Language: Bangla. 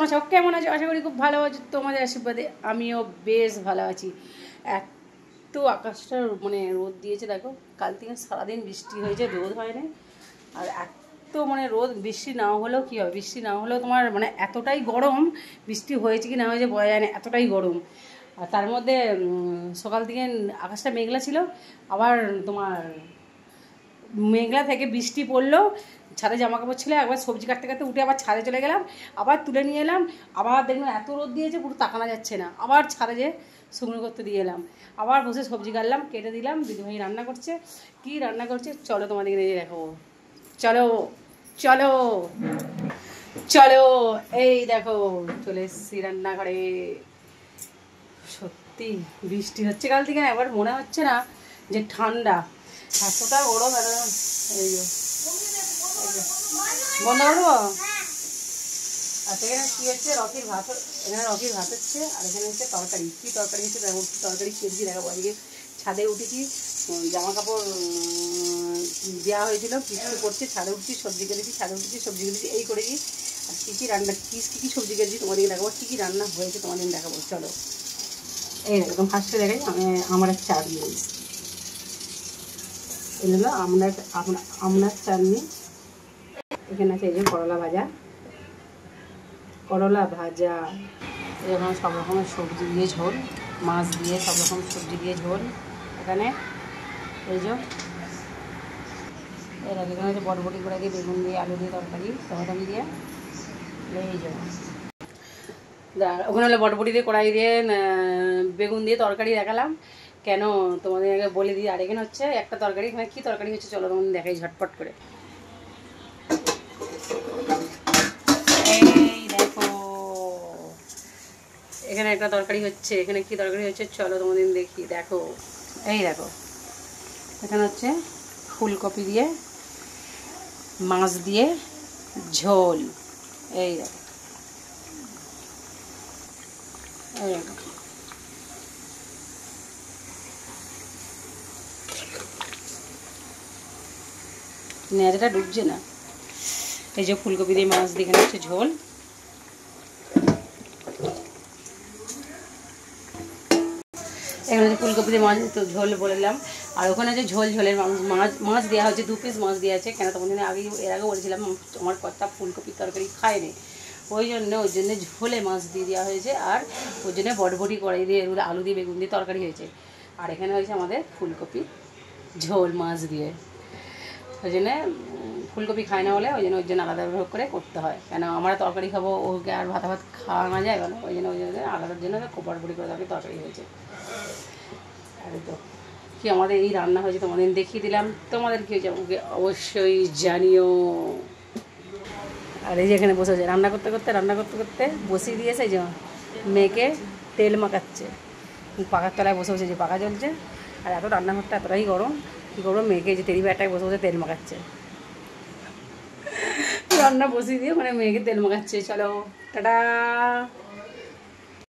তোমরা সব কেমন আছো? আশা করি খুব ভালো আছো, তোমাদের আশীর্বাদে আমিও বেশ ভালো আছি। এত আকাশটা মানে রোদ দিয়েছে দেখো, কাল থেকে সারাদিন বৃষ্টি হয়েছে, রোদ হয় না। আর এত মানে রোদ, বৃষ্টি না হলেও কী হবে, বৃষ্টি না হলেও তোমার মানে এতটাই গরম, বৃষ্টি হয়েছে কি না হয়েছে বোঝা যায় না, এতটাই গরম। আর তার মধ্যে সকাল থেকে আকাশটা মেঘলা ছিল, আবার তোমার মেঘলা থেকে বৃষ্টি পড়লো, ছাদে জামা কাপড় ছিল, একবার সবজি কাটতে কাটতে উঠে আবার ছাদে চলে গেলাম, আবার তুলে নিয়ে এলাম, আবার দেখলাম এত রোদ দিয়েছে পুরো তাকানো যাচ্ছে না, আবার ছাদে যে শুকনো করতে দিয়ে এলাম, আবার বসে সবজি কাটলাম, কেটে দিলাম। দিদিভাই রান্না করছে, কি রান্না করছে চলো তোমাদেরকে নিয়ে দেখাবো। চলো চলো চলো, এই দেখো চলে এসেছি রান্নাঘরে। সত্যি বৃষ্টি হচ্ছে কাল থেকে, একবার মনে হচ্ছে না যে ঠান্ডা, এতটা গরম। এই বন্ধ করবো। আচ্ছা, এখানে কী হচ্ছে, রকির ভাত, এখানে রকির ভাত হচ্ছে, আর এখানে হচ্ছে তরকারি। কী তরকারি হচ্ছে দেখো, তরকারি কেজি দেখাবো। আজকে ছাদে উঠেছি, জামা কাপড় দেওয়া হয়েছিল, কিছু করছে, ছাদে উঠছি সবজি কেটেছি, ছাদে উঠেছি সবজি কেটেছি, এই করেছি। আর কী কী রান্না, কী কী সবজি কেটেছি তোমাদেরকে দেখাবো, কী কী রান্না হয়েছে তোমাদের দেখাবো। চলো, এই একদম ফার্স্টে দেখাই আমার চাটনি। এই হলো আপনার চাটনি। এখানে আছে এই যে করলা ভাজা, করলা ভাজা, এখানে সব রকমের সবজি দিয়ে ঝোল, মাছ দিয়ে সব রকম সবজি দিয়ে ঝোল। এখানে এই যে এখানে হচ্ছে বটবটি করে দিয়ে, বেগুন দিয়ে, আলু দিয়ে তরকারি, টমেটো দিয়ে। এই যে ওখানে হলো বটবটি দিয়ে, কড়াই দিয়ে, বেগুন দিয়ে তরকারি দেখালাম কেন তোমাদের আগে বলে দিই। আর এখানে হচ্ছে একটা তরকারি, এখানে কী তরকারি হচ্ছে চলো তোমাদের দেখাই ঝটপট করে। এই দেখো এখানে একটা তরকারি হচ্ছে, এখানে কি তরকারি হচ্ছে চলো তোমাদের দেখি। দেখো এই দেখো, এখানে হচ্ছে ফুলকপি দিয়ে মাছ দিয়ে ঝোল। এই দেখো, এই দেখো নেড়াটা ডুবছে না। এই যে ফুলকপি দিয়ে মাছ দিয়ে এখানে হচ্ছে ঝোল। এখানে হচ্ছে ফুলকপি দিয়ে মাছ তো ঝোল বললাম। আর ওখানে যে ঝোলের মাছ দেওয়া হচ্ছে, 2 পিস মাছ দেওয়া আছে। কেন তোমাদের এর আগে বলেছিলাম আমার কর্তা ফুলকপির তরকারি খায়নি, ওই জন্য ঝোলে মাছ দিয়ে দেওয়া হয়েছে। আর ওই জন্য বটবটি কড়াই দিয়ে আলু দিয়ে বেগুন দিয়ে তরকারি হয়েছে। আর এখানে হয়েছে আমাদের ফুলকপি ঝোল মাছ দিয়ে। ওই জন্যে ফুলকপি খায় না বলে ওই জন্য আলাদা ভাগ করে করতে হয়। কেন আমরা তরকারি খাবো, ওকে আর ভাত খাওয়া না যায় বলো, ওই জন্য আলাদার জন্য বটবটি করে তরকারি হয়েছে। আর তো কি আমাদের এই রান্না হয়েছে তোমাদের দেখিয়ে দিলাম। তোমাদের কি হয়েছে আমাকে অবশ্যই জানিও। আর এই যে এখানে বসে আছে রান্না করতে করতে বসিয়ে দিয়েছে, যে মেয়েকে তেল মাখাচ্ছে, পাখার তলায় বসে বসে যে পাখা জ্বলছে। আর এত রান্নাঘরটা এতটাই গরম, কী করবো, মেয়েকে যে তেরি ব্যাটায় বসে বসে তেল মাখাচ্ছে, রান্না বসিয়ে দিয়ে মানে মেয়েকে তেল মাখাচ্ছে। চলো টাটা।